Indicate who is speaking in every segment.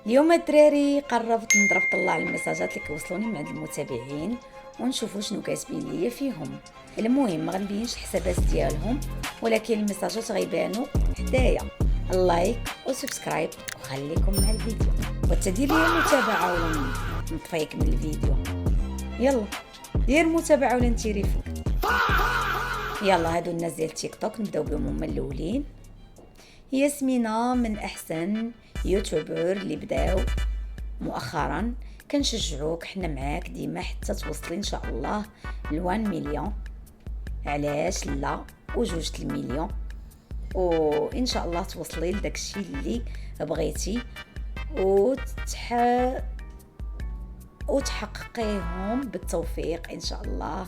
Speaker 1: اليوم الدراري قررت نضرب طلع على الميساجات اللي كيوصلوني من عند المتابعين ونشوفوا شنو كاتبين ليا فيهم. المهم ما غنبينش الحسابات ديالهم، ولكن الميساجات غيبانوا حدايا. اللايك وسبسكرايب وخليكم مع الفيديو وتدير لي متابعه ولا نطفيك من الفيديو. يلا دير متابعه ولا نتيريفك. يلا هادو الناس ديال تيك توك نبداو بهم هما الاولين. ياسمينة من احسن يوتيوبر اللي بداو مؤخرا، كنشجعوك حنا معاك ديما حتى توصلي ان شاء الله ل1 مليون، علاش لا وجوج المليون، وان شاء الله توصلي لداكشي اللي بغيتي وتحققيهم بالتوفيق ان شاء الله.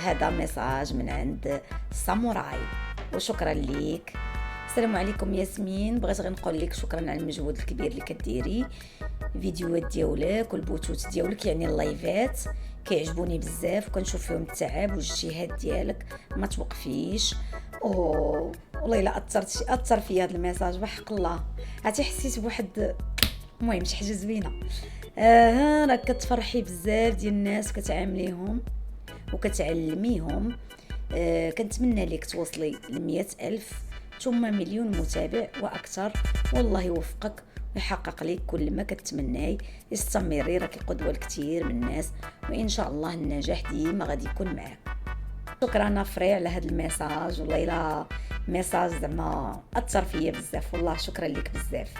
Speaker 1: هذا ميساج من عند ساموراي وشكرا ليك. السلام عليكم ياسمين، بغيت غير نقول لك شكرا على المجهود الكبير اللي كديري. الفيديوهات ديالك والبوثوث ديالك يعني اللايفات كيعجبوني بزاف، وكنشوف فيهم التعب والاجتهاد ديالك، ما توقفيش. والله الا اثر في هذا الميساج بحق الله، عرفتي حسيت بواحد المهم شي حاجه زوينه. راك كتفرحي بزاف ديال الناس وكتعامليهم وكتعلميهم. كنتمنى لك توصلي ل100,000 ثم مليون متابع واكثر، والله يوفقك ويحقق لك كل ما كتمناي. استمري، راكي قدوه لكثير من الناس، وان شاء الله النجاح ديما غادي يكون معاك. شكرا فري على هذا الميساج، والله الا ميساج زعما اثر فيا بزاف، والله شكرا لك بزاف.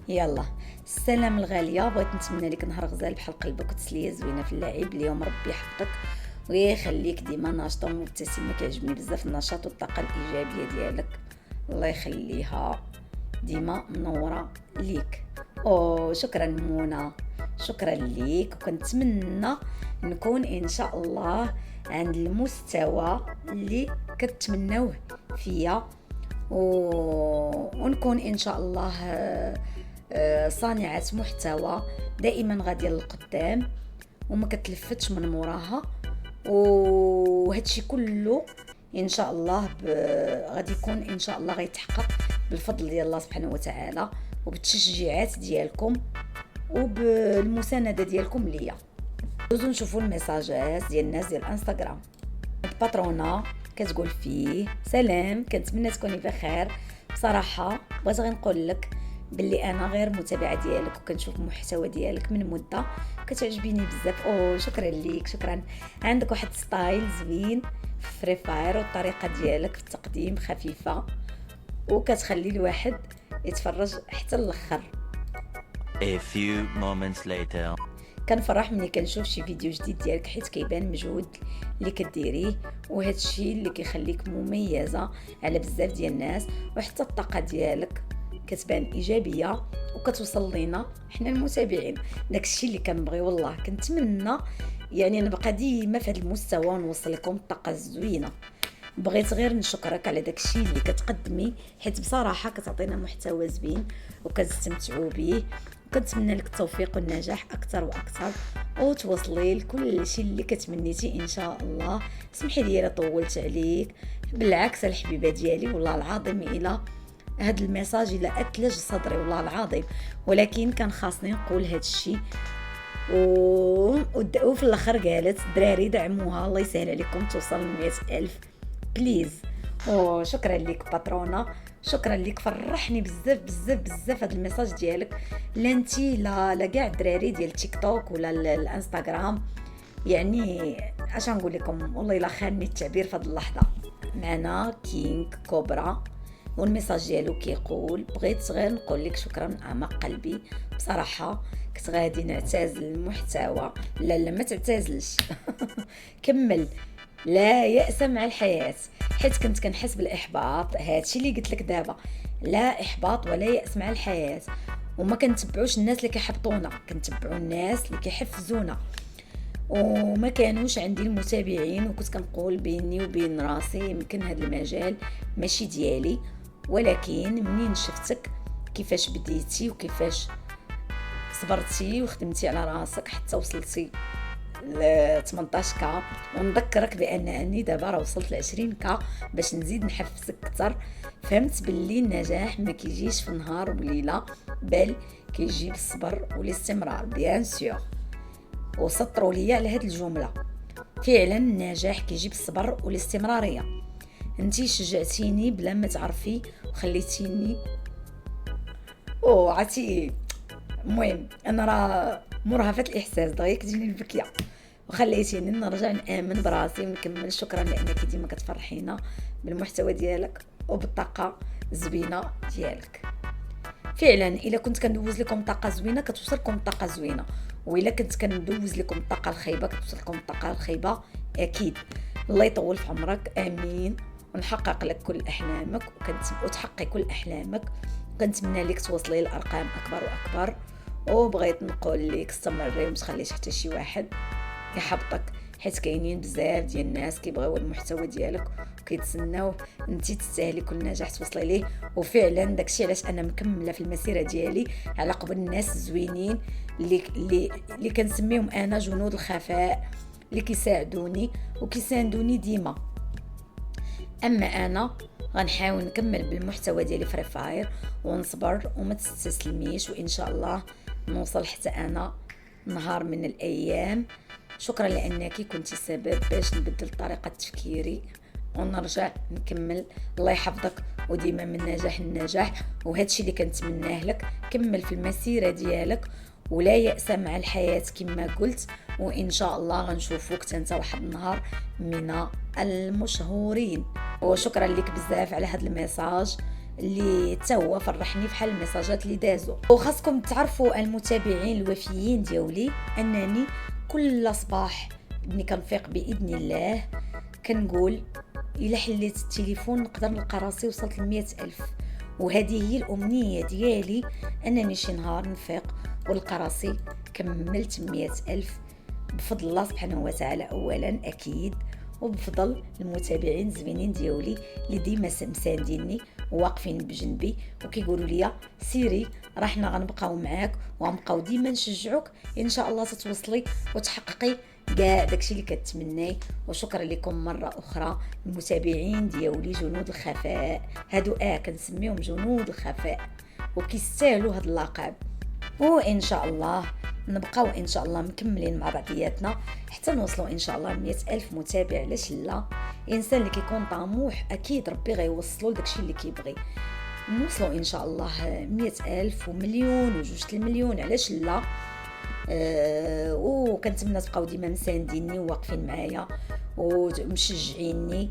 Speaker 1: يلا السلام الغاليه، بغيت نتمنى لك نهار غزال بحال قلبك وتسليه زوينه في اللعب اليوم. ربي يحفظك ويخليك ديما ناشطه ومبتسمه، كيعجبني بزاف النشاط والطاقه الايجابيه ديالك، الله يخليها ديما منوره ليك. شكرا منى، شكرا ليك، وكنتمنى نكون ان شاء الله عند المستوى اللي كتمناوه فيا، ونكون ان شاء الله صانعة محتوى دائما غاديه للقدام وما كتلفتش من موراها. وهادشي كله ان شاء الله غادي يكون ان شاء الله غيتحقق بالفضل ديال الله سبحانه وتعالى، وبالتشجيعات ديالكم وبالمسانده ديالكم ليا. دوزو نشوفوا الميساجات ديال الناس ديال الانستغرام. باترونا كتقول فيه سلام، كنتمنى تكوني بخير. بصراحه بغيت غير نقول لك باللي انا غير متابعه ديالك وكنشوف المحتوى ديالك من مده، كتعجبيني بزاف. شكرا ليك، شكرا. عندك واحد ستايل زوين في فري فاير، والطريقه ديالك في التقديم خفيفه وكتخلي الواحد يتفرج حتى الاخر.
Speaker 2: A few moments later.
Speaker 1: كنفرح ملي كنشوف شي فيديو جديد ديالك، حيت كيبان المجهود اللي كديريه، وهذا الشيء اللي كيخليك مميزه على بزاف ديال الناس، وحتى الطاقه ديالك كتبان ايجابيه وكتوصل لينا حنا المتابعين. داكشي اللي كنبغي، والله كنتمنى يعني نبقى ديما في هذا المستوى ونوصل لكم الطاقه الزوينه. بغيت غير نشكرك على داكشي اللي كتقدمي، حيت بصراحه كتعطينا محتوى زوين وكنستمتعوا به، وكنتمنى لك التوفيق والنجاح اكثر واكثر، وتوصلي لكل شيء اللي كتمنيتي ان شاء الله. سمحي لي الا طولت عليك، بالعكس الحبيبه ديالي، والله العظيم الى هاد الميساج الى اتلج صدري والله العظيم، ولكن كان خاصني نقول هاد الشيء. وفي الاخر قالت دراري دعموها، الله يسهل عليكم توصل ل100,000 بليز. شكرا لك باترونا، شكرا لك، فرحني بزاف بزاف بزاف هذا الميساج ديالك. لا انتي لا كاع الدراري ديال تيك توك ولا الانستغرام، يعني اش نقول لكم، والله الا خانني التعبير في هذه اللحظه. معنا كينغ كوبرا، والميساج ديالو كيقول بغيت غير نقول لك شكرا من اعماق قلبي. بصراحه كنت غادي نعتزل المحتوى، لا ما تعتزلش كمل، لا يأس مع الحياة، حيت كنت كنحس بالإحباط. هادشي اللي قلت لك دابا، لا إحباط ولا يأس مع الحياة، وما كنتبعوش الناس اللي كيحبطونا، كنتبعوا الناس اللي كيحفزونا. وما كانوش عندي المتابعين، وكنت كنقول بيني وبين راسي يمكن هذا المجال ماشي ديالي، ولكن منين شفتك كيفاش بديتي وكيفاش صبرتي وخدمتي على راسك حتى وصلتي ل 18K. ونذكرك بانني دابا راه وصلت ل 20K باش نزيد نحفزك اكثر. فهمت باللي النجاح ما كيجيش في نهار وليله، بل كيجي بالصبر والاستمرار بيان سور. وسطروا لي على هذه الجمله، فعلا النجاح كيجي بالصبر والاستمراريه. انتي شجعتيني بلا ما تعرفي وخليتيني عرفتي. المهم انا راه مرهفه الاحساس دغيا كتجيني البكيه، وخليتيني نرجع نامن براسي ونكمل. شكرا لانك ديما كتفرحينا بالمحتوى ديالك وبالطاقه الزوينه ديالك. فعلا الا كنت كندوز لكم طاقه زوينه كتوصلكم طاقه زوينه، والا كنت كندوز لكم الطاقه الخايبه كتوصلكم الطاقه الخايبه اكيد. الله يطول في عمرك، امين. ونحقق لك كل احلامك وتحققي كل احلامك. كنتمنى لك توصلي لارقام اكبر واكبر. وبغيت نقول لك استمري وما تخليش حتى شي واحد يحبطك، حيت كاينين بزاف ديال الناس كيبغيو المحتوى ديالك وكيتسناو انت تستاهلي كل نجاح توصلي ليه. وفعلا داكشي علاش انا مكمله في المسيره ديالي على قبل الناس الزوينين اللي كنسميهم انا جنود الخفاء، اللي كيساعدوني وكيساندوني ديما. اما انا غنحاول نكمل بالمحتوى ديالي فري فاير ونصبر وما تستسلميش، وان شاء الله نوصل حتى انا نهار من الايام. شكرا لانك كنتي سبب باش نبدل طريقه تفكيري ونرجع نكمل. الله يحفظك وديما من نجاح لنجاح، وهادشي اللي كنتمناه لك. كمل في المسيره ديالك ولا يأس مع الحياه كما قلت، وان شاء الله غنشوفوك انت واحد النهار من المشهورين. وشكرا لك بزاف على هذا الميساج اللي هو فرحني بحال الميساجات اللي دازوا. وخاصكم تعرفوا المتابعين الوفيين ديالي انني كل صباح ملي كنفيق باذن الله كنقول الا حليت التليفون نقدر نلقى راسي وصلت ل100,000. وهذه هي الامنيه ديالي، انني شي نهار نفيق ولقى راسي كملت 100,000 بفضل الله سبحانه وتعالى اولا اكيد، وبفضل المتابعين الزوينين ديالي اللي ديما مسانديني وواقفين بجنبي وكيقولوا لي سيري راه حنا غنبقاو معاك وغنبقاو ديما نشجعوك، ان شاء الله تتوصلي وتحققي كاع داكشي اللي كتمناي. وشكرا لكم مره اخرى المتابعين ديالي جنود الخفاء. هادو كنسميهم جنود الخفاء وكيستاهلوا هاد اللقب. وان شاء الله نبقاو ان شاء الله مكملين مع بعضياتنا حتى نوصلوا ان شاء الله 100,000 متابع. علاش لا؟ انسان اللي كيكون طموح اكيد ربي غيوصلوا لداكشي اللي كيبغي. نوصلوا ان شاء الله 100,000 ومليون و2 المليون، علاش لا؟ وكنتمنى تبقاو ديما مسانديني وواقفين معايا ومشجعيني،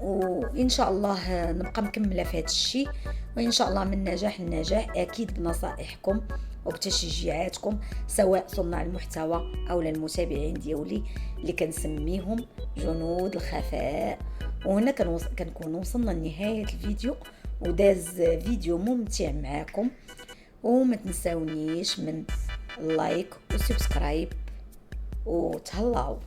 Speaker 1: وان شاء الله نبقى مكمله في هذا الشيء. وان شاء الله من نجاح لنجاح اكيد بنصائحكم وبتشجيعاتكم، سواء صناع المحتوى او المتابعين ديالي اللي كنسميهم جنود الخفاء. وهنا كنكون وصلنا لنهايه الفيديو، وداز فيديو ممتع معاكم. وما تنساونيش من لايك وسبسكرايب وتهلاو.